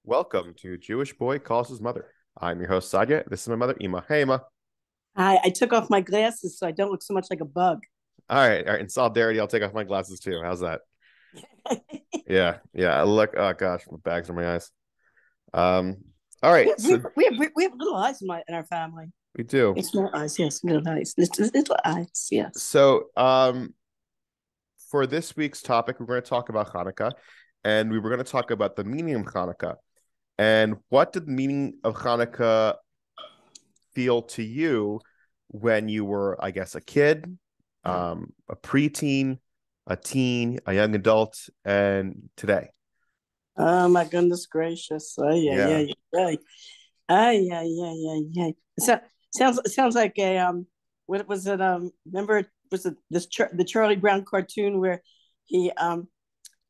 Welcome to Jewish Boy Calls His Mother. I'm your host, Sadia. This is my mother, Ima. Hey, Ima. I took off my glasses so I don't look so much like a bug. All right. In solidarity, I'll take off my glasses too. How's that? Yeah. Look, oh gosh, my bags are my eyes. Um, all right, we, have, we, so have, we, have, we have little eyes in our family. we do. It's small eyes, yes, little eyes. Little eyes, yes. So, for this week's topic, we're going to talk about Hanukkah, and we were going to talk about the meaning of Hanukkah. And what did the meaning of Hanukkah feel to you when you were, I guess, a kid, a preteen, a teen, a young adult, and today? Oh my goodness gracious! Yeah. Yeah. So, sounds like a what was it? Remember was it the Charlie Brown cartoon where he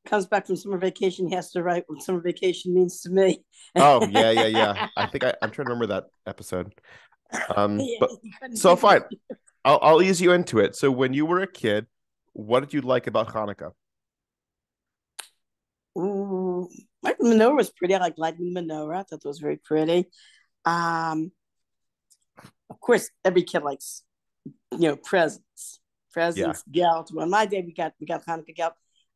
comes back from summer vacation? He has to write what summer vacation means to me. Oh, yeah. I think I'm trying to remember that episode. Yeah, But you couldn't so think of fine. it. I'll ease you into it. So when you were a kid, what did you like about Ooh, Lightning Menorah was pretty. I like Lightning Menorah. I thought that was very pretty. Um, of course, every kid likes presents, Yeah. gelt. Well, in my day, we got Hanukkah gelt.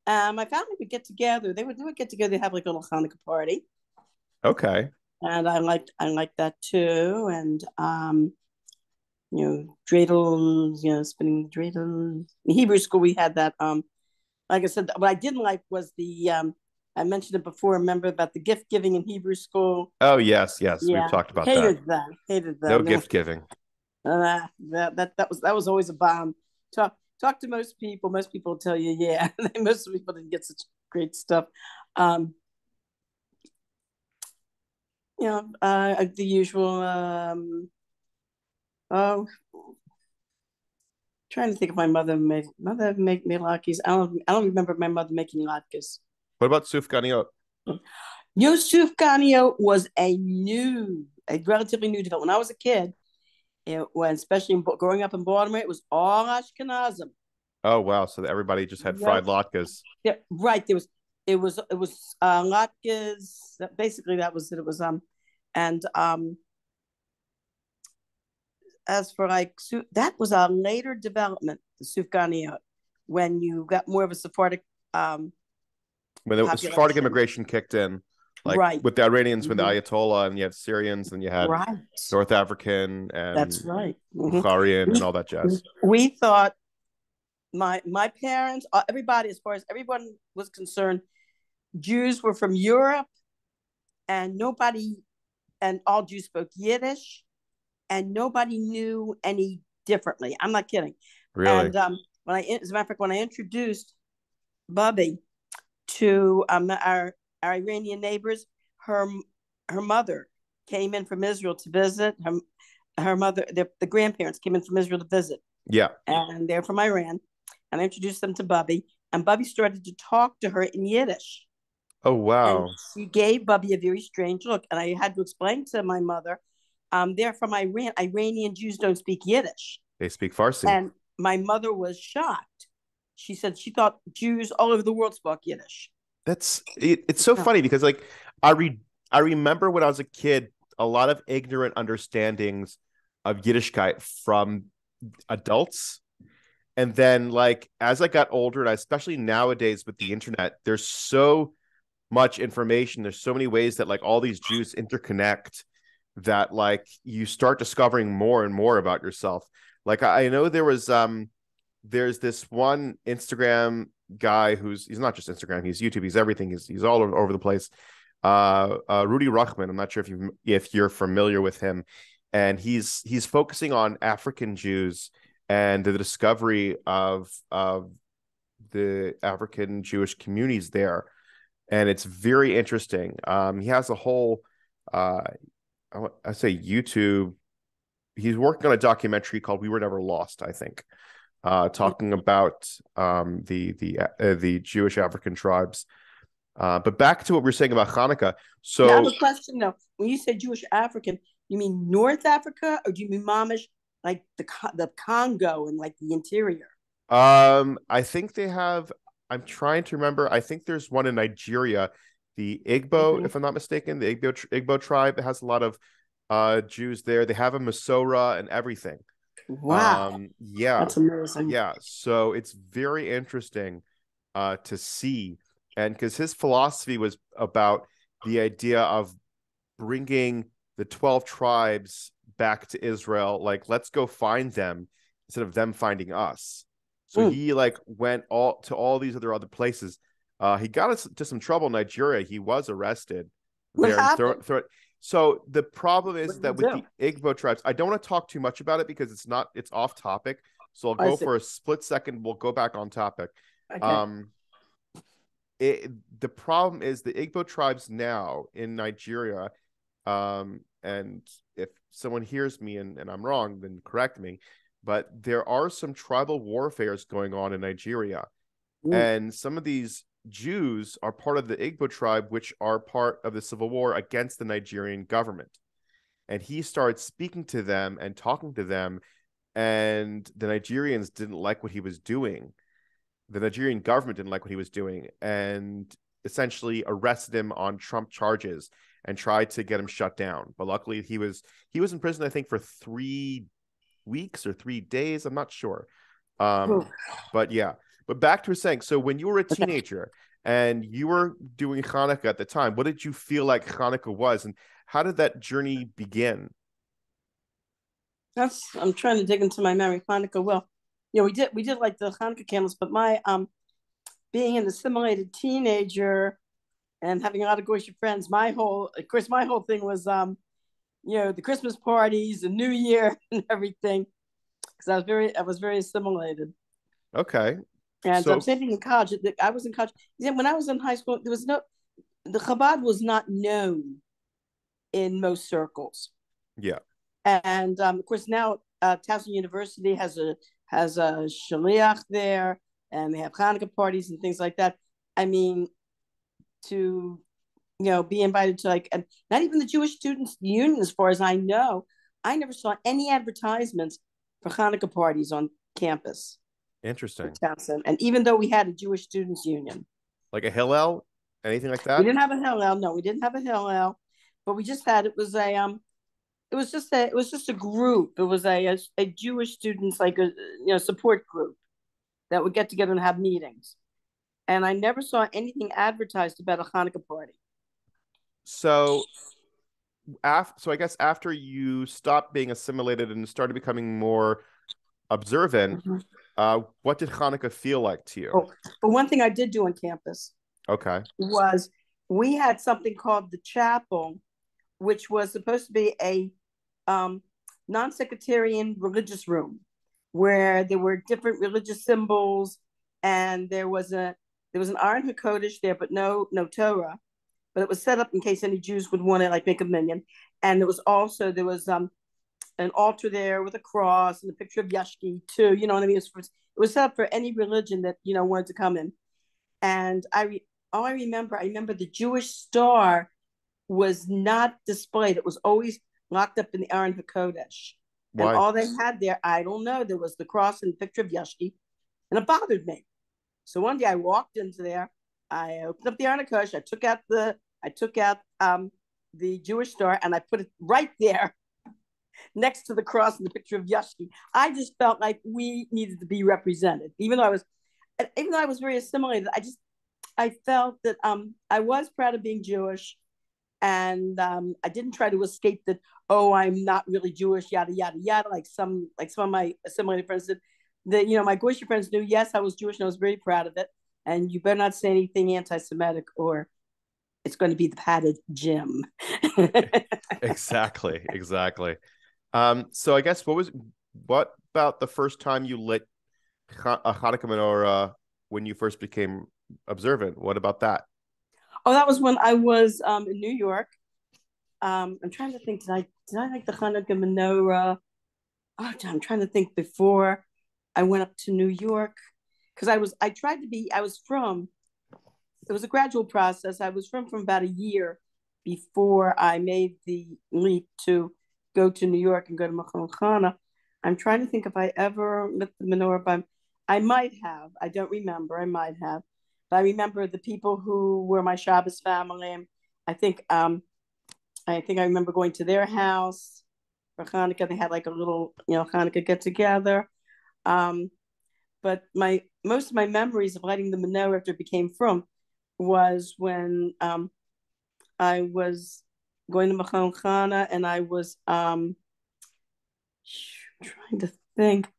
My family would get together. They would get together. They have like a little Hanukkah party, Okay. and I liked that too. And dreidels, spinning dreidels. In Hebrew school, we had that. Like I said, what I didn't like was the I mentioned it before. Remember about the gift giving in Hebrew school? Oh, yes. We've Yeah, talked about that. hated No them. gift giving. That was always a bomb. Talk to most people. Most people will tell you, yeah. Most people didn't get such great stuff. Um, the usual. Oh, trying to think if my mother made me latkes. I don't remember my mother making latkes. What about Sufganiyot? Yusuf Ganio was a relatively new development. When I was a kid, especially growing up in Baltimore, it was all Ashkenazim. Oh, wow. So everybody just had fried Yep. latkes. Yeah, right. It was latkes. Basically, that was it. It was and as for like that was a later development, the Sufganiyot, when you got more of a Sephardic When the Sephardic population. immigration kicked in, like Right. with the Iranians, with the Mhm. Ayatollah, and you had Syrians, and you had Right. North African That's and right. Bukharian and We all that jazz. we thought my parents, everybody, as far as everyone was concerned, Jews were from Europe, and nobody, and all Jews spoke Yiddish, and nobody knew any differently. I'm not kidding. Really? And as a matter of fact, when I introduced Bubby to our Iranian neighbors, her her mother came in from Israel to visit. Her mother, the grandparents came in from Israel to visit, Yeah. and they're from Iran. And I introduced them to Bubby, and Bubby started to talk to her in Yiddish. Oh, And wow. she gave Bubby a very strange look. And I had to explain to my mother, they're from Iran. Iranian Jews don't speak Yiddish. They speak Farsi. And my mother was shocked. She said she thought Jews all over the world spoke Yiddish. It's so funny because like I re I remember when I was a kid, a lot of ignorant understandings of Yiddishkeit from adults. And then like as I got older, and especially nowadays with the internet, there's so much information. There's so many ways that like all these Jews interconnect that like you start discovering more and more about yourself. Like I know there's this one Instagram guy he's not just Instagram, he's YouTube, he's everything, he's all over the place. Rudy Ruchman. I'm not sure if you're familiar with him, and he's focusing on African Jews and the discovery of the African Jewish communities there, and it's very interesting. He has a whole I say YouTube. He's working on a documentary called "We Were Never Lost," I think, talking about the Jewish African tribes. But back to what we were saying about Hanukkah. Now, I have So a question though. When you say Jewish African, you mean North Africa, or do you mean Mamish, like the Congo and like the interior? I think they have. I'm trying to remember. I think there's one in Nigeria. the Igbo, if I'm not mistaken, the Igbo tribe has a lot of Jews there. They have a Masorah and everything. Wow, Yeah, that's amazing. yeah. So it's very interesting to see, and because his philosophy was about the idea of bringing the 12 tribes back to Israel. Like, let's go find them instead of them finding us. So Mm. he like went all these other places. He got into some trouble in Nigeria. He was arrested What there and happened? so the problem What is did he that with do? the Igbo tribes, I don't want to talk too much about it because it's off topic. So I'll I go see. for a split second. We'll go back on topic. Okay. Um, the problem is the Igbo tribes now in Nigeria, and if someone hears me and I'm wrong, then correct me. But there are some tribal warfares going on in Nigeria, Mm. and some of these Jews are part of the Igbo tribe, which are part of the civil war against the Nigerian government. And he started speaking to them and talking to them, and the Nigerians didn't like what he was doing. The Nigerian government didn't like what he was doing and essentially arrested him on Trump charges and tried to get him shut down. But luckily he was in prison, I think, for 3 weeks or 3 days. I'm not sure. Oh, But yeah. But back to saying, so when you were a okay. teenager and you were doing Hanukkah at the time, what did you feel like Hanukkah was, and how did that journey begin? I'm trying to dig into my memory. Hanukkah. Well, we did like the Hanukkah candles, but my being an assimilated teenager and having a lot of Goyish friends, my whole thing was the Christmas parties, the New Year, and everything. Because I was very assimilated. Okay. And So same thing in college. I was in college. When I was in high school, the Chabad was not known in most circles. yeah. And of course now Towson University has a shaliach there, and they have Hanukkah parties and things like that. I mean, to be invited to, like, and not even the Jewish Students Union, as far as I know, I never saw any advertisements for Hanukkah parties on campus at Interesting. Towson. And even though we had a Jewish Students Union, Like a Hillel? Anything like we that? didn't have a Hillel. No, we didn't have a Hillel, but we just had, it was just a group. It was a Jewish students, like, a support group that would get together and have meetings. And I never saw anything advertised about a Hanukkah party. So so I guess after you stopped being assimilated and started becoming more observant, Mhm. what did Hanukkah feel like to you? Oh, but one thing I did do on campus Okay. was we had something called the chapel, which was supposed to be a um, non-sectarian religious room where there were different religious symbols, and there was an Aron Hakodesh there, but no Torah. But it was set up in case any Jews would want to, like, make a minyan. And there was an altar there with a cross and a picture of Yashki too. You know what I mean? It was set up for any religion that wanted to come in. And I remember the Jewish star was not displayed. It was always locked up in the Aron Hakodesh. And Why? all they had there, I don't know, there was the cross and the picture of Yashki, and it bothered me. So one day I walked into there, I opened up the Aron Hakodesh, I took out the Jewish star, and I put it right there next to the cross and the picture of Yashki. I just felt like we needed to be represented, even though I was very assimilated. I felt that I was proud of being Jewish, and I didn't try to escape that. Oh, I'm not really Jewish, yada yada yada. Like some of my assimilated friends did. My Goyish friends knew, yes, I was Jewish, and I was very proud of it. And you better not say anything anti-Semitic, or it's going to be the padded gym. Exactly. Exactly. So I guess what about the first time you lit a Hanukkah menorah when you first became observant? What about that? Oh, that was when I was in New York. I'm trying to think. Did I like the Hanukkah menorah? Oh, I'm trying to think before I went up to New York, because I tried to be. I was from. It was a gradual process. I was from about a year before I made the leap to go to New York and go to Machon Chana. I'm trying to think if I ever lit the menorah. I might have. I don't remember. I might have. But I remember the people who were my Shabbos family. I think I remember going to their house for Hanukkah. They had like a little, Hanukkah get together. Um, but my most of my memories of lighting the menorah after it became from was when I was going to Machon Chana, and I was trying to think.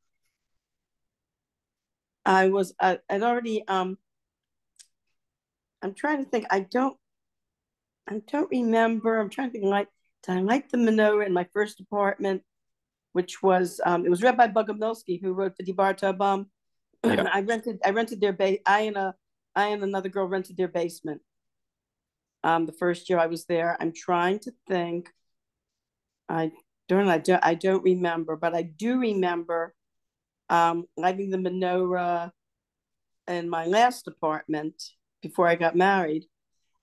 I'd already I'm trying to think. I don't remember. I'm trying to think. Did I light the menorah in my first apartment, which was it was Rabbi Bogomilsky who wrote the Dibar Tabam. Yeah. I rented their base. I and another girl rented their basement. The first year I was there. I'm trying to think. I I don't remember, but I do remember lighting the menorah in my last apartment before I got married.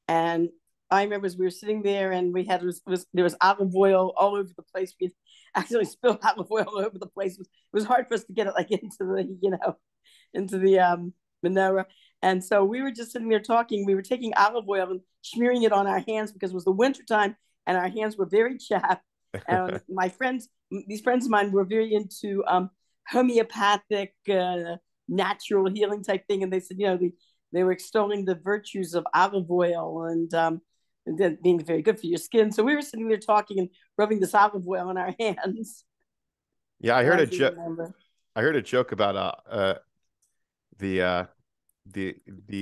And I remember as we were sitting there and there was olive oil all over the place. We actually spilled olive oil all over the place. It was hard for us to get it like into the menorah. And so we were just sitting there talking. We were taking olive oil and smearing it on our hands because it was the wintertime and our hands were very chapped. And these friends of mine were very into homeopathic, natural healing type thing. And they said, they were extolling the virtues of olive oil and then being very good for your skin. So we were sitting there talking and rubbing this olive oil on our hands. Yeah, I heard a joke. I heard a joke about the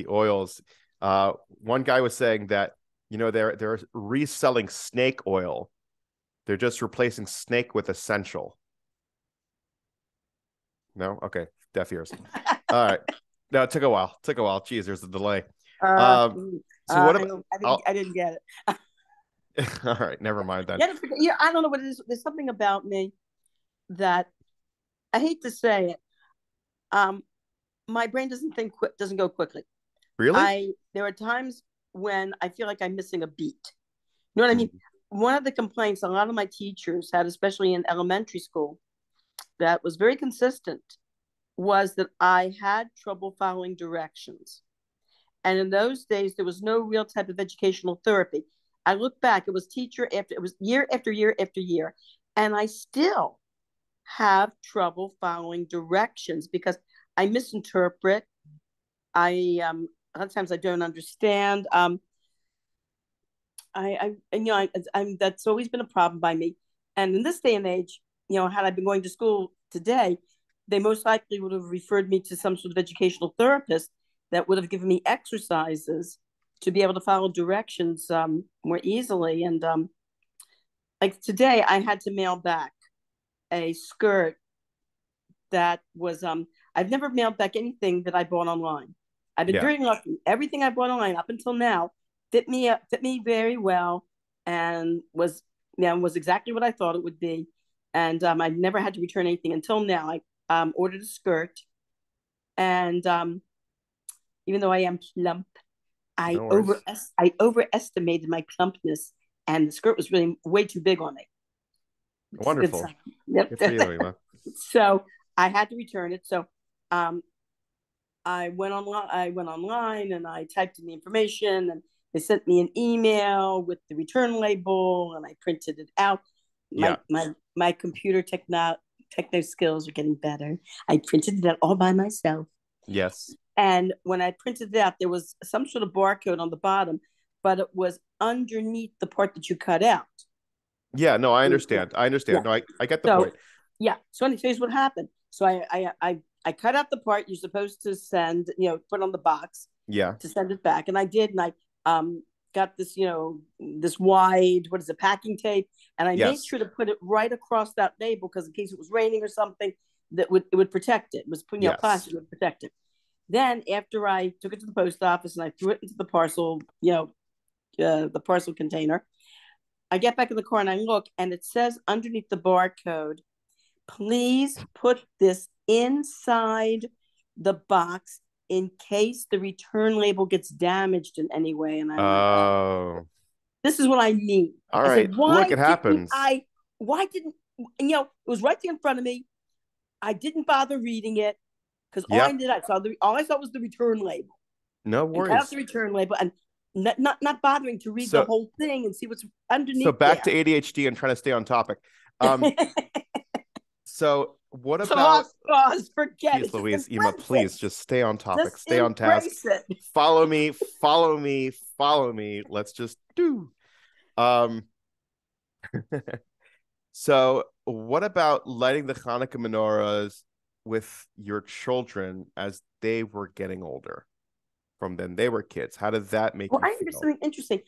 oils. One guy was saying that they're reselling snake oil. They're just replacing snake with essential. No, okay, deaf ears. All right. No, it took a while. Jeez, there's a delay. So what about? I didn't get it. All right, never mind then. Yeah, I don't know what it is. There's something about me that I hate to say it. My brain doesn't go quickly. Really? There are times when I feel like I'm missing a beat. You know what I mean? One of the complaints a lot of my teachers had, especially in elementary school, that was very consistent, was that I had trouble following directions. And in those days, there was no real type of educational therapy. I look back, it was year after year after year, and I still have trouble following directions because I misinterpret. A lot of times I don't understand. That's always been a problem by me. And in this day and age, had I been going to school today, they most likely would have referred me to some sort of educational therapist that would have given me exercises to be able to follow directions more easily. And like today, I had to mail back a skirt that was I've never mailed back anything that I bought online. I've been very lucky. Everything I bought online up until now fit me very well, and was exactly what I thought it would be. And I never had to return anything until now. I ordered a skirt, and even though I am plump, I overestimated my plumpness, and the skirt was really way too big on me. Wonderful. Yep. Good for you, Ema. So I had to return it. So I went online and I typed in the information, and they sent me an email with the return label, and I printed it out. My computer techno skills are getting better. I printed it out all by myself. Yes. And when I printed it out, there was some sort of barcode on the bottom, but it was underneath the part that you cut out. Yeah, no, I understand. Yeah. No, I get the point. Yeah. So anyways, what happened? So I cut out the part you're supposed to send, put on the box. Yeah. To send it back. And I did, and I got this, this wide, what is it, packing tape. And I made sure to put it right across that label because in case it was raining or something, it would protect it. It was plastic would protect it. Then after I took it to the post office and I threw it into the parcel, the parcel container, I get back in the car and I look, and it says underneath the barcode, please put this inside the box in case the return label gets damaged in any way. And I went, this is what I mean. All right. Said, look, it happens. Why didn't, it was right there in front of me. I didn't bother reading it because all I saw was the return label. No and cut out the worries. return label and not bothering to read the So whole thing and see what's so underneath back to there. ADHD and trying to stay on topic. Um, so what It's a about lost cause. Forget Jeez it. Just Louise, Ema, embrace it. please just stay on topic, Just stay on task. embrace it. Follow me, follow me, follow me. Let's just do. Um, so what about lighting the Hanukkah menorahs with your children as they were getting older? From then they were kids. How did that make Well, you I remember feel? something interesting.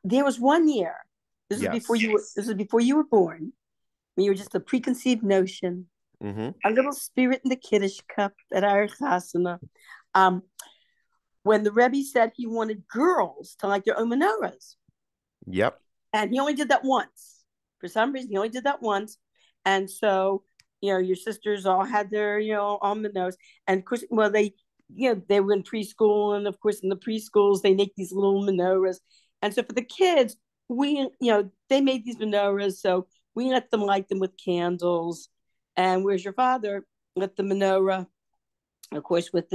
There was one year. This was before Yes. you were. This was before you were born. When you were just a preconceived notion, Mm-hmm. a little spirit in the kiddush cup at our chasana. Um, when the Rebbe said he wanted girls to like their own menorahs, Yep. and he only did that once. For some reason, he only did that once, and so your sisters all had their on menorahs, and of course, well, they were in preschool, and of course, in the preschools, they make these little menorahs, and so for the kids, they made these menorahs, so we let them light them with candles, and where's your father? Lit the menorah, of course, with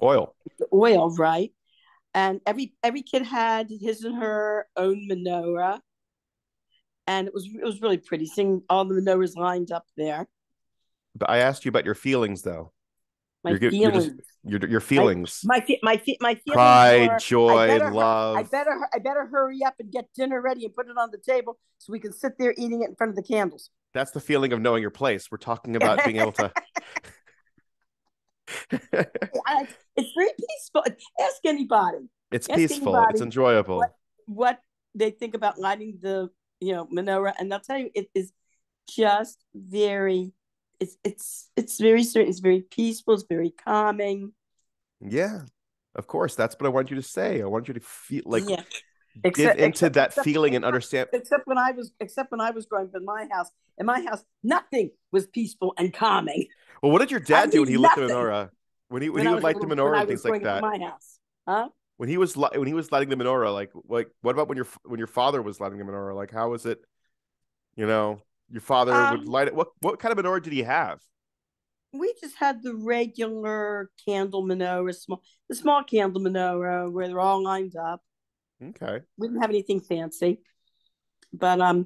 Oil. the oil, right? And every kid had his and her own menorah, and it was really pretty seeing all the menorahs lined up there. But I asked you about your feelings, though. My You're just feelings, your my feelings. my feelings Pride, were joy, love. I better hurry up and get dinner ready and put it on the table so we can sit there eating it in front of the candles. That's the feeling of knowing your place. We're talking about being able to. It's very peaceful. Ask anybody. It's Ask peaceful. It's anybody what enjoyable. what they think about lighting the menorah, and they'll tell you it is just very. It's very certain. It's very peaceful. It's very calming. Yeah, of course. That's what I want you to say. I want you to feel like Yeah. give Except into except that except feeling and understand. except when I was growing up in my house. In my house, nothing was peaceful and calming. Well, what did your I dad do when he mean lit the nothing menorah? When he would light the when menorah I and was things like growing up in that? my house. Huh? When he was lighting the menorah, like what about when your father was lighting the menorah? Like how was it? Your father would Um, light it. What kind of menorah did he have? we just had the regular candle menorah, the small candle menorah where they're all lined up. Okay. We didn't have anything fancy, but I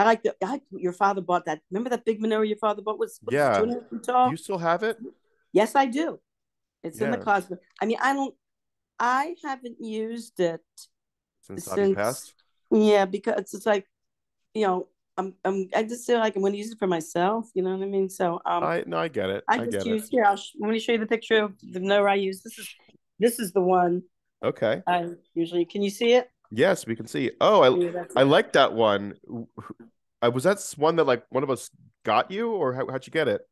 like your father bought that. Remember that big menorah your father bought was what is it, two Yeah. and a half feet Do you tall? still have it? Yes, I do. It's in the Yeah. closet. I mean, I haven't used it Since Avi since, passed. yeah, because it's like, I just feel like I'm going to use it for myself. You know what I mean? So, I no, I get it. I I just get it. use here. Let me show you the picture of the menorah I use. This is the one Okay. I usually. Can you see it? Yes, we can see. Oh, Yeah, that's I it. like that one. I was that one that like one of us got you, or how'd you get it?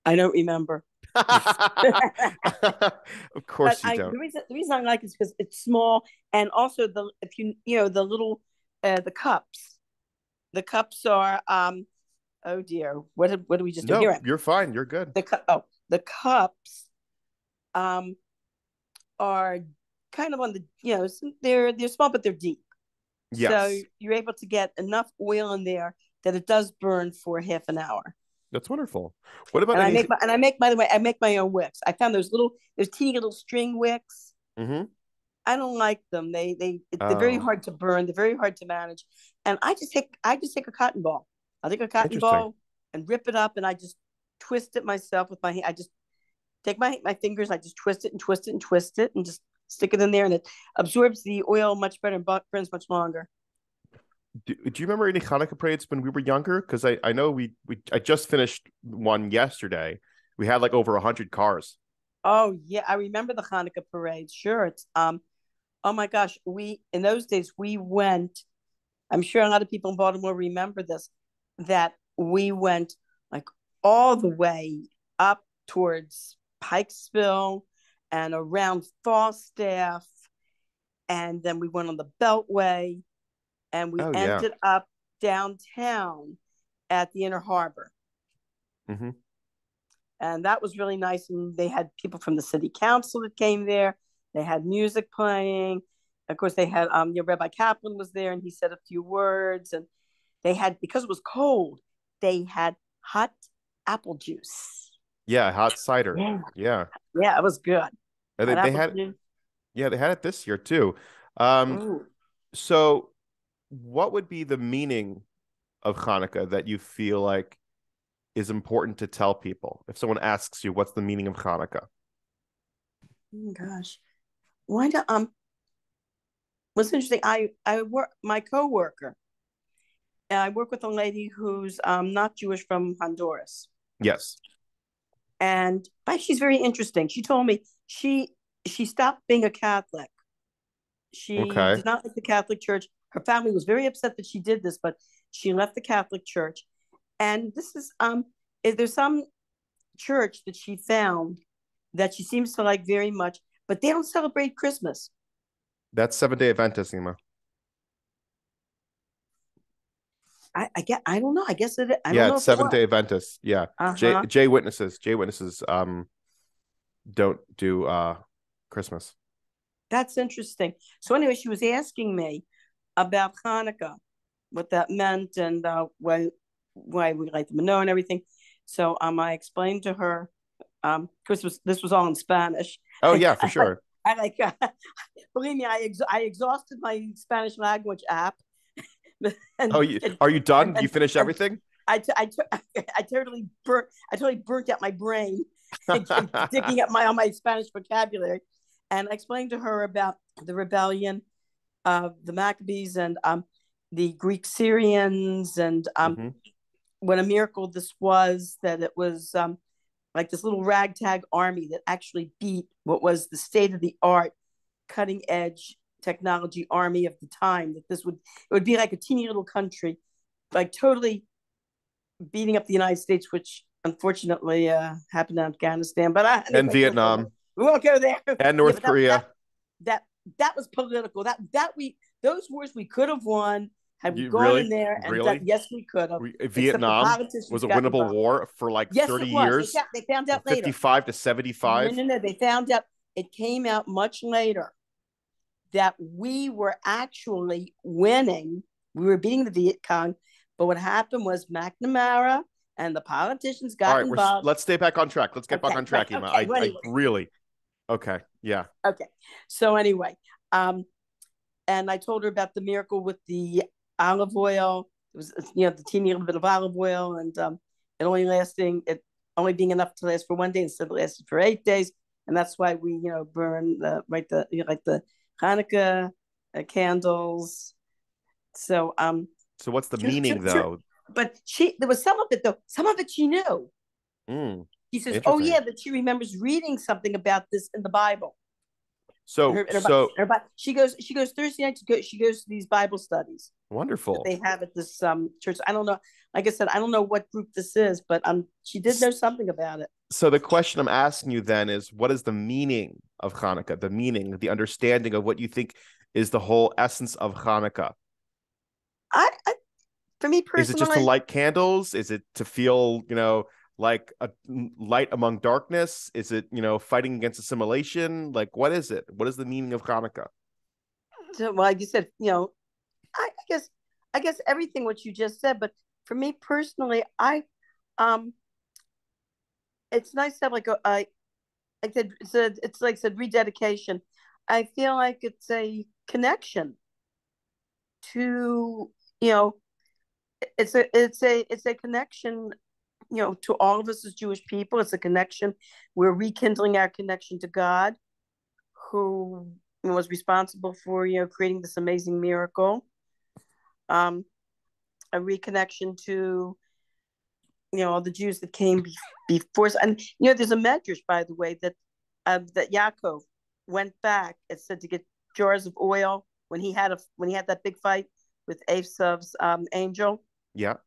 I don't remember. Of But course you I don't. the reason I like it is because it's small, and also the if the little the cups. The cups are oh dear, what did we just do No, here? you're fine. You're good. The cups um are kind of on the they're small but they're deep, so Yes, you're able to get enough oil in there that it does burn for half an hour. that's wonderful. What about And I anything? make by the way I make my own wicks. I found those teeny little string wicks. Mm-hmm. I don't like them. They're very Oh, hard to burn. They're very hard to manage. And I just take a cotton ball. I'll take a cotton interesting. ball and rip it up, and I just twist it myself with my hand. I just take my fingers. I just twist it and twist it and twist it, and just stick it in there, and it absorbs the oil much better and burns much longer. Do you remember any Hanukkah parades when we were younger? Because I know I just finished one yesterday. We had like over 100 cars. Oh yeah, I remember the Hanukkah parade. Sure, it's oh my gosh, we in those days we went. I'm sure a lot of people in Baltimore remember this, that we went like all the way up towards Pikesville and around Falstaff. And then we went on the Beltway and we Oh yeah. ended up downtown at the Inner Harbor. Mm-hmm. And that was really nice. And they had people from the city council that came there. They had music playing. Of course, they had Rabbi Kaplan was there, and he said a few words. And they had, because it was cold, they had hot apple juice. Yeah, hot cider. Yeah, Yeah. yeah, it was good. And At they Apple had, Juice. yeah, they had it this year too. Um, Ooh. so what would be the meaning of Hanukkah that you feel like is important to tell people? If someone asks you, what's the meaning of Hanukkah? Oh, gosh. Why do what's interesting, I work my coworker. I work with a lady who's not Jewish from Honduras. Yes. And but she's very interesting. She told me she stopped being a Catholic. She Okay. did not like the Catholic Church. Her family was very upset that she did this, but she left the Catholic Church. And this is there's some church that she found that she seems to like very much, but they don't celebrate Christmas. That's Seventh-day Adventist, Nima. I get I don't know. I guess I don't Yeah, know it's if it Seventh-day was. Adventist. Yeah. Uh-huh. J witnesses don't do Christmas. That's interesting. So anyway, she was asking me about Hanukkah, what that meant, and why we light the menorah and everything. So I explained to her. Because this was all in Spanish. Oh I, yeah, for I like sure. I like believe me, I exhausted my Spanish language app, Oh, and are you done? You and, finish and everything? I totally burnt out my brain digging up my Spanish vocabulary, and I explained to her about the rebellion of the Maccabees and the Greek Syrians and Hmm. what a miracle this was, that it was like this little ragtag army that actually beat what was the state of the art, cutting edge technology army of the time. That it would be like a teeny little country, like totally beating up the United States, which unfortunately happened in Afghanistan. But And anyway, Vietnam we won't go there. and Yeah, North but Korea. that that was political. That we those wars we could have won had we You gone in really, there and done. really? Yes, we could have. Except the Vietnam was politicians a got winnable involved. war for like Yes, 30 it was. years, They found from out later. 55 to No, 75. no, no. They found out. It came out much later that we were actually winning. We were beating the Viet Cong, but what happened was McNamara and the politicians All got right, involved. let's stay back on track. Let's get back Okay, on right. track, Emma. Okay. Well, I anyway. really, okay, yeah. Okay. So anyway, um, and I told her about the miracle with the olive oil. It was, the teeny little bit of olive oil, and it only being enough to last for one day instead of lasting for 8 days, and that's why we, burn like the Hanukkah candles. So So what's the true, meaning true, true. though? But there was some of it though. Some of it she knew. Mm, She says, "Oh interesting. yeah," that she remembers reading something about this in the Bible. So She goes Thursday night. She goes to these Bible studies that wonderful. they have at this church. I don't know. Like I said, I don't know what group this is, but she did know something about it. So the question I'm asking you then is, what is the meaning of Hanukkah? The meaning, the understanding of what you think is the whole essence of Hanukkah. I for me Is it just to personally, light candles? Is it to feel, like a light among darkness? Is it, fighting against assimilation? Like, what is it? What is the meaning of Hanukkah? well, like you said, I guess everything what you just said. But for me personally, um, it's nice to have like like I said, it's like I said, rededication. I feel like it's a connection to, you know, it's a connection, to all of us as Jewish people. It's a connection. We're rekindling our connection to God, who was responsible for, creating this amazing miracle. Um, a reconnection to, all the Jews that came before us. And there's a medrash, by the way, that Yaakov went back. It said to get jars of oil when he had that big fight with Esav's angel. Yeah.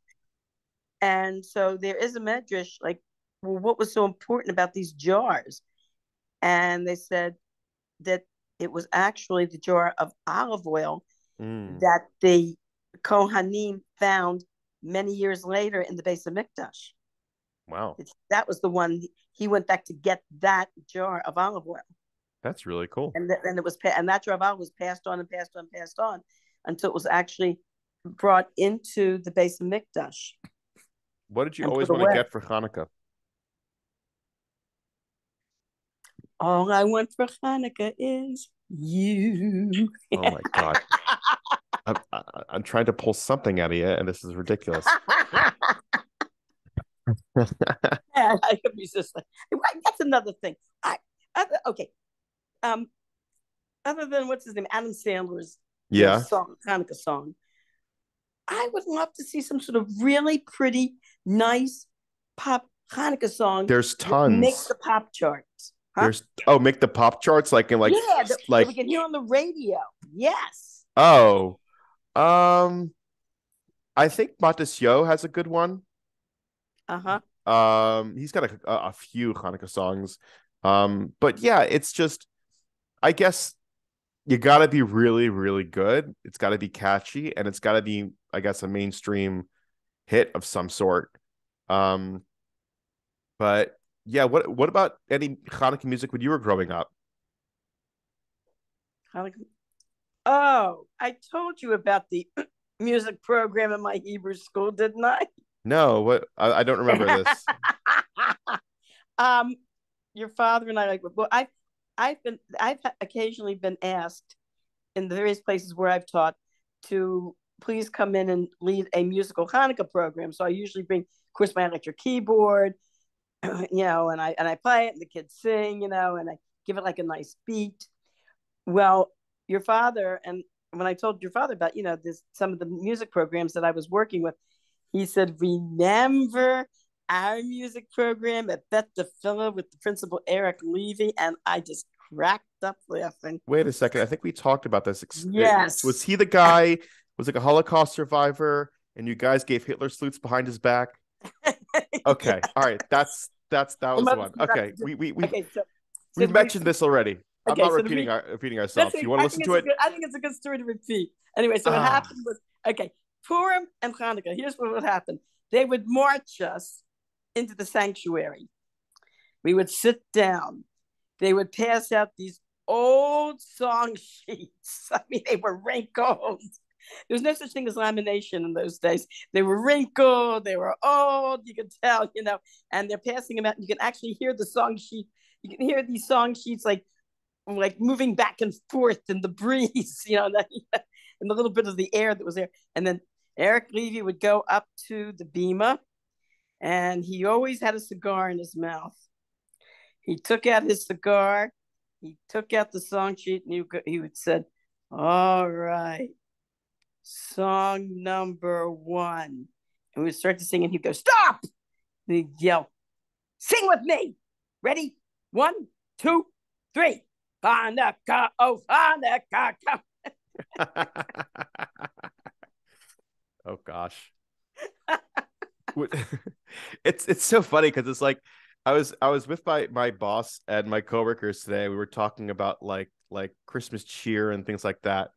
And so there is a medrash, like, well, what was so important about these jars? And they said that it was actually the jar of olive oil Mm. that the Kohanim found many years later in the base of Mikdash. Wow. That was the one he went back to get, that jar of olive oil. That's really cool. And that jar of olive was passed on and passed on and passed on until it was actually brought into the base of Mikdash. What did you always want to get for Hanukkah? All I want for Hanukkah is you. Oh my God. I'm trying to pull something out of you, and this is ridiculous. I could be just like, that's another thing. Okay. Um, other than what's his name, Adam Sandler's Yeah. song, Hanukkah song, I would love to see some sort of really pretty, nice pop Hanukkah song There's that makes tons. the pop charts. Huh? There's make the pop charts like in Yeah, that we like can hear on the radio. Yes. oh I think Matasio has a good one. Uh-huh. He's got a few Hanukkah songs. But yeah, it's just I guess you got to be really, really good. It's got to be catchy, and it's got to be, I guess, a mainstream hit of some sort. Um, but yeah, what about any Hanukkah music when you were growing up? Hanukkah. Oh, I told you about the music program in my Hebrew school, didn't I? No, what I don't remember this. um, your father and I well, I've occasionally been asked in the various places where I've taught to please come in and lead a musical Hanukkah program. So I usually bring, of course, my electric keyboard, and I play it and the kids sing, and I give it like a nice beat. Well, your father, and when I told your father about, this some of the music programs that I was working with, he said, remember our music program at Beth Phila with the principal Eric Levy? And I just cracked up laughing. Wait a second. I think we talked about this. Was Yes. he the guy? Was like a Holocaust survivor, and you guys gave Hitler salutes behind his back? Okay, Yeah. all right. That was the one. Okay, Okay, we've mentioned this already. I'm okay, not so repeating ourselves. You want to listen to it? I think it's a good story to repeat. Anyway, so what happened was, okay, Purim and Hanukkah. Here's what would happen: they would march us into the sanctuary. We would sit down. They would pass out these old song sheets. I mean, they were wrinkled. There was no such thing as lamination in those days. They were wrinkled. They were old. You could tell, and they're passing them out. You can actually hear the song sheet. You can hear these song sheets like moving back and forth in the breeze, and the little bit of the air that was there. And then Eric Levy would go up to the bima, and he always had a cigar in his mouth. He took out his cigar, he took out the song sheet, and he would said, "All right, song number 1." And we'd start to sing, and he'd go, "Stop!" And he'd yell, "Sing with me. Ready? 1, 2, 3. Hanukkah, oh Hanukkah." Oh gosh. It's so funny because it's like I was with my boss and my coworkers today. We were talking about like Christmas cheer and things like that.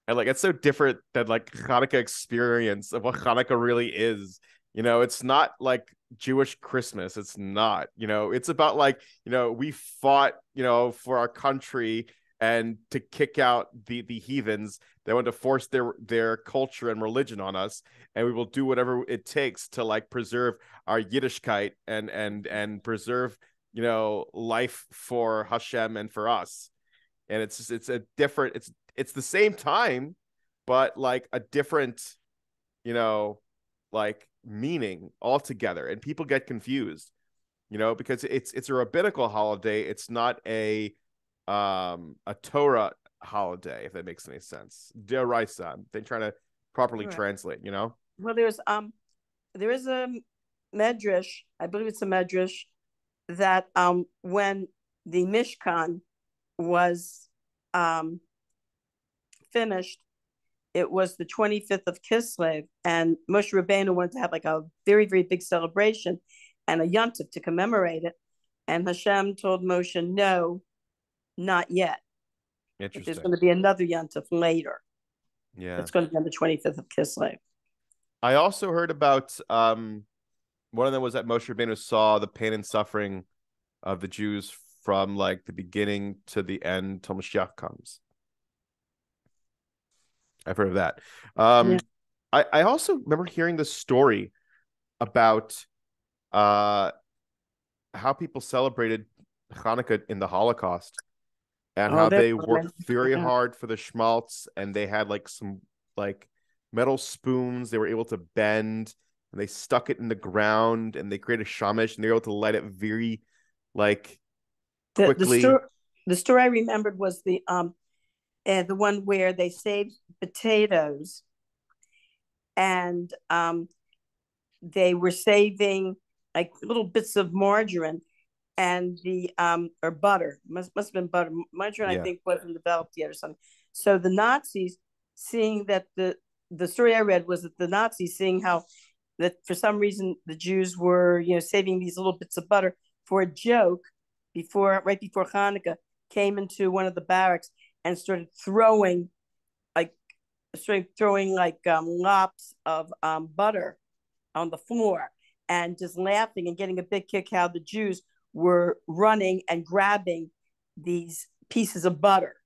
And like it's so different than like Hanukkah experience of what Hanukkah really is. It's not like Jewish Christmas. It's not. It's about like, we fought, for our country and to kick out the heathens. They want to force their culture and religion on us, and we will do whatever it takes to like preserve our Yiddishkeit and preserve, life for Hashem and for us. And it's a different, it's the same time, but like a different, like meaning altogether. And people get confused, because it's a rabbinical holiday. It's not a Torah holiday, if that makes any sense. Deraisa. They try to properly translate, Well, there is a medrash, I believe it's a medrash, that when the Mishkan was finished, it was the 25th of Kislev, and Moshe Rabbeinu wanted to have like a very, very big celebration and a yontif to commemorate it. And Hashem told Moshe, no, not yet. There's going to be another yontif later. Yeah. It's going to be on the 25th of Kislev. I also heard about one of them was that Moshe Rabbeinu saw the pain and suffering of the Jews from like the beginning to the end till Mashiach comes. I've heard of that. Yeah. I also remember hearing the story about how people celebrated Hanukkah in the Holocaust, and Oh, how that's they worked very yeah. hard for the schmaltz, and they had like some like metal spoons they were able to bend, and they stuck it in the ground, and they created a shamish, and they were able to light it very like The quickly. story I remembered was the one where they saved potatoes, and they were saving like little bits of margarine and the or butter, must have been butter. Margarine I Yeah, think wasn't developed yet or something. So the Nazis, seeing that the story I read was that the Nazis, seeing how that for some reason the Jews were, saving these little bits of butter for a joke, right before Hanukkah, came into one of the barracks and like started throwing like lops of butter on the floor, and just laughing and getting a big kick how the Jews were running and grabbing these pieces of butter.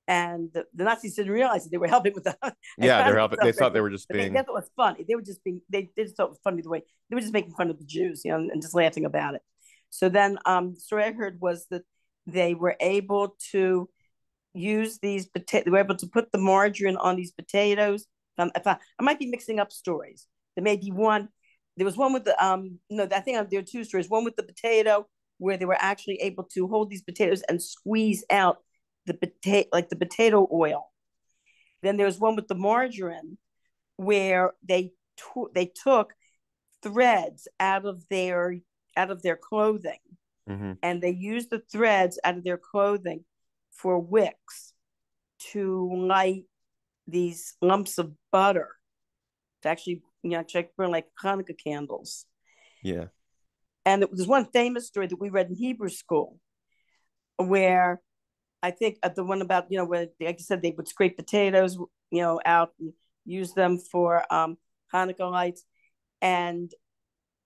And the Nazis didn't realize that they were helping with the yeah, they're Hanukkah helping. They thought they celebration, were just but they being. thought it was funny. They were just being they just thought it was funny the way they were just making fun of the Jews, and just laughing about it. So then, the story I heard was that they were able to use these potatoes. They were able to put the margarine on these potatoes. I might be mixing up stories. There may be one. There was one with the no, I think there are two stories. One with the potato, where they were actually able to hold these potatoes and squeeze out the potato oil. Then there was one with the margarine, where they took threads out of their clothing, Mm-hmm. and they used the threads out of their clothing for wicks to light these lumps of butter to actually, check burn like Hanukkah candles. Yeah, And there's one famous story that we read in Hebrew school where I think the one about, where, like you said, they would scrape potatoes, out and use them for Hanukkah lights. And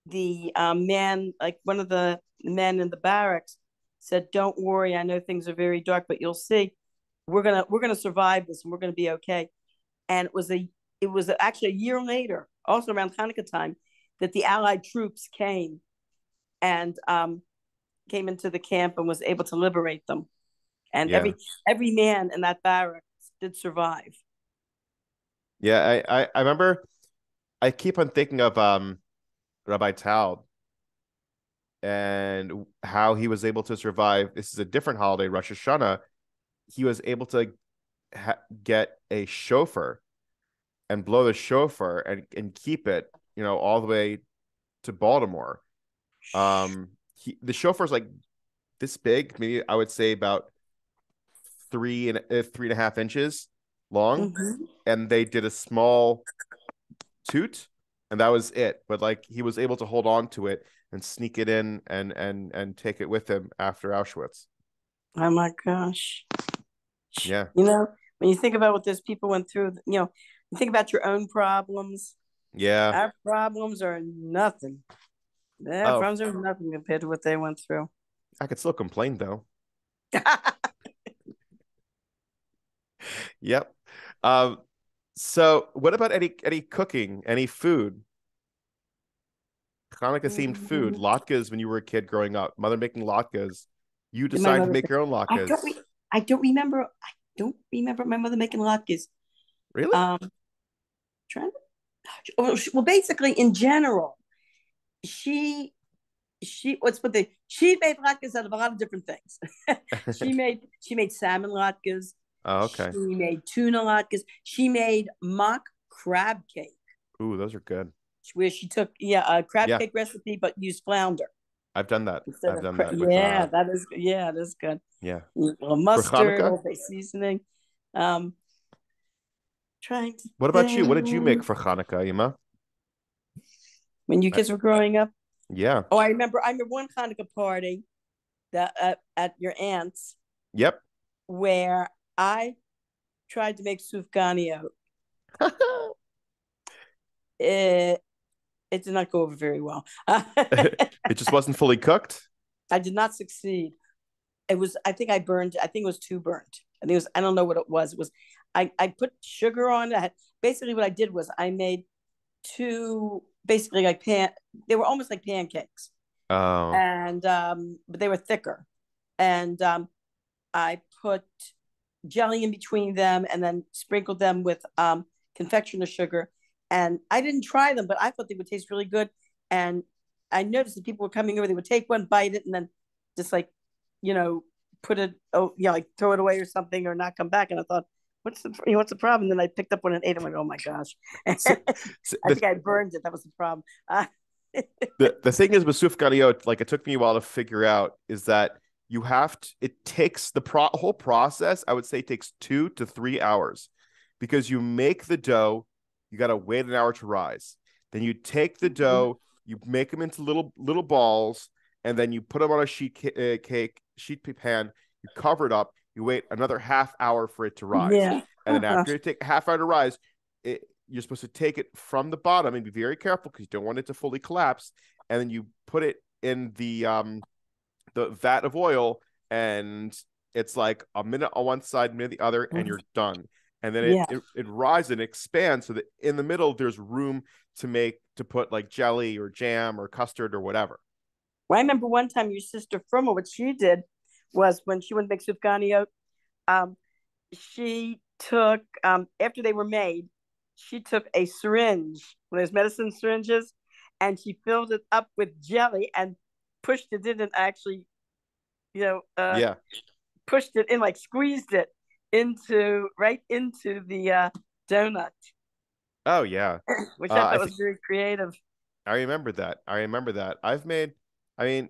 the man, like one of the men in the barracks, said, "Don't worry, I know things are very dark, but you'll see. We're gonna survive this, and we're gonna be okay." And it was actually a year later, also around Hanukkah time, that the Allied troops and came into the camp and was able to liberate them. And yeah, every man in that barracks did survive. yeah. I remember. I keep on thinking of Rabbi Tal and how he was able to survive. This is a different holiday, Rosh Hashanah. He was able to get a shofar and blow the shofar and keep it, all the way to Baltimore. The shofar is like this big, maybe I would say about 3.5 inches long, Mm-hmm. and they did a small toot, and that was it. But like he was able to hold on to it and sneak it in and take it with him after Auschwitz. Oh my gosh. Yeah. When you think about what those people went through, you think about your own problems. Yeah. Our problems are nothing. Their Oh, problems are nothing compared to what they went through. I could still complain though. Yep. Um, so what about any cooking, any food? Hanukkah themed food, Mm-hmm. latkes when you were a kid growing up, mother making latkes. You Did my decided to mother? make your own I don't. latkes. I don't remember. I don't remember my mother making latkes. Really? Um, trying well, basically, in general, she she made latkes out of a lot of different things. she made salmon latkes. Oh, She okay. made tuna latkes. She made mock crab cake, Ooh, those are good. where she took a crab Yeah, cake recipe but used flounder I've done that. instead I've of done that with that is good. yeah. A little For mustard, Hanukkah? Old Bay seasoning. Um, trying to What about you? What did you make think for Hanukkah, Ima? when you I, kids were growing up. yeah. Oh, I remember one Hanukkah party that at your aunt's Yep. where I tried to make sufganiyot. It did not go over very well. It just wasn't fully cooked. I did not succeed. It was, I think I burned, I think it was too burnt. I think it was, I don't know what it was. It was, I put sugar on it. Basically, what I did was I made two, basically like they were almost like pancakes. Oh, and but they were thicker. And I put jelly in between them and then sprinkled them with confectioner sugar. And I didn't try them, but I thought they would taste really good. And I noticed that people were coming over, they would take one, bite it, and then just like, you know, put it, like throw it away or something, or not come back. And I thought, what's the problem? And then I picked up one and ate it. I'm like, oh my gosh. so, I think I burned it. That was the problem. the thing is with sufganiyot, like it took me a while to figure out, is that you have to, it takes whole process, I would say, takes 2 to 3 hours, because you make the dough, you got to wait an hour to rise. Then you take the dough, you make them into little balls, and then you put them on a sheet pan, you cover it up, you wait another half hour for it to rise. Yeah. And then after you take a half hour to rise, you're supposed to take it from the bottom and be very careful because you don't want it to fully collapse. And then you put it in the vat of oil, and it's like a minute on one side, a minute on the other, and you're done. And then Yeah. it rises and expands so that in the middle there's room to put like jelly or jam or custard or whatever. Well, I remember one time your sister Fruma, what she did was when she went to make sufganiyot, she took, after they were made, she took a syringe, one of those medicine syringes, and she filled it up with jelly and pushed it in, and actually, you know, Yeah. pushed it in, like squeezed it right into the donut, Oh yeah. which I I thought was think very creative. I remember that. I remember that. I mean,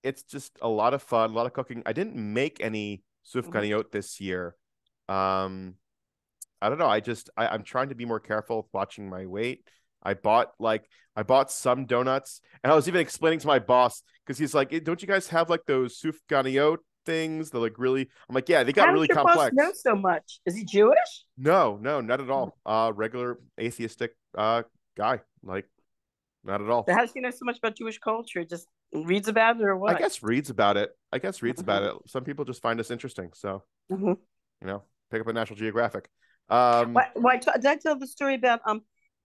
it's just a lot of fun, a lot of cooking. I didn't make any sufganiyot this year. Um, I don't know. I'm trying to be more careful with watching my weight. I bought some donuts, and I was even explaining to my boss because he's like, "Don't you guys have like those sufganiyot things? They're like really." I'm like, "Yeah, they got How does really your boss know complex." so much? Is he Jewish? No, no, not at all. Regular atheistic guy, like not at all. So how does he know so much about Jewish culture? Just reads about it or I what? guess reads about it. I guess reads about Mm-hmm. it. Some people just find us interesting, so Mm-hmm. pick up a National Geographic. Did I tell the story about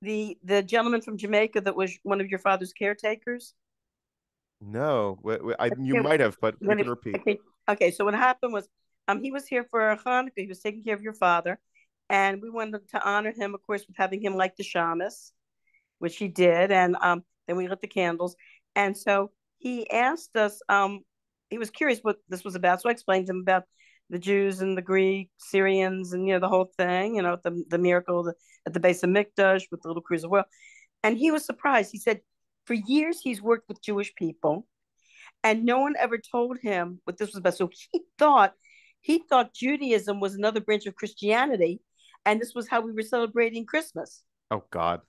the gentleman from Jamaica that was one of your father's caretakers? No, you Okay, might have, but we when can it, repeat. okay, so what happened was he was here for Hanukkah. He was taking care of your father, and we wanted to honor him, of course, with having him like the shamus, which he did, and then we lit the candles. And so he asked us, he was curious what this was about, so I explained to him about the Jews and the Greek Syrians, and the whole thing, the miracle at the base of Mikdash with the little cruse of oil. And he was surprised. He said for years he's worked with Jewish people, and no one ever told him what this was about. So he thought Judaism was another branch of Christianity, and this was how we were celebrating Christmas. Oh God,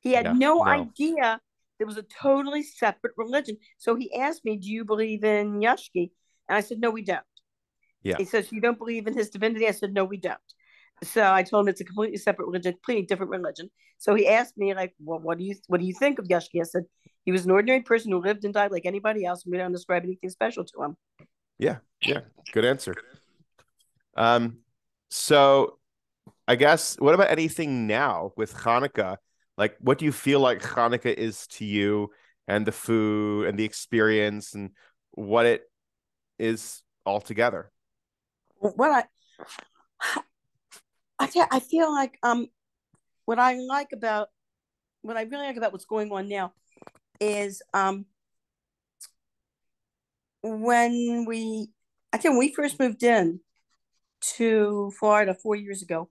He had yeah, no no, idea there was a totally separate religion. So he asked me, "Do you believe in Yashki?" And I said, "No, we don't." yeah, He says, "You don't believe in his divinity?" I said, "No, we don't." So I told him it's a completely separate religion, completely different religion. So he asked me, like, "Well, what do you think of Yashki?" I said, "He was an ordinary person who lived and died like anybody else, and we don't describe anything special to him." yeah, yeah. Good answer. Um, so I guess what about anything now with Hanukkah? Like, what do you feel like Hanukkah is to you, and the food and the experience and what it is altogether? What I feel like what I like about what I really like about what's going on now is when I think when we first moved in to Florida 4 years ago,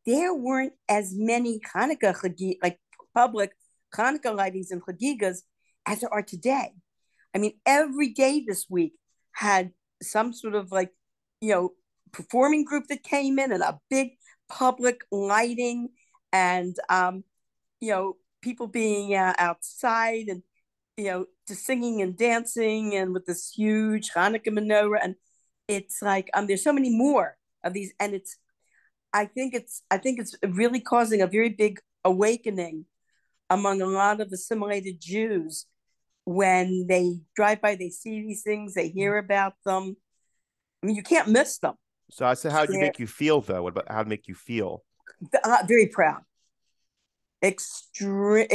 there weren't as many Hanukkah like public Hanukkah lightings and Chagigas as there are today. I mean, every day this week had some sort of like, you know, performing group that came in, and a big public lighting, and people being outside, and just singing and dancing, and with this huge Hanukkah menorah. And it's like there's so many more of these, and I think it's really causing a very big awakening among a lot of assimilated Jews. When they drive by, they see these things, they hear about them. I mean, you can't miss them. So I said, how do you They're make you feel though? What about how to make you feel? very proud, extreme,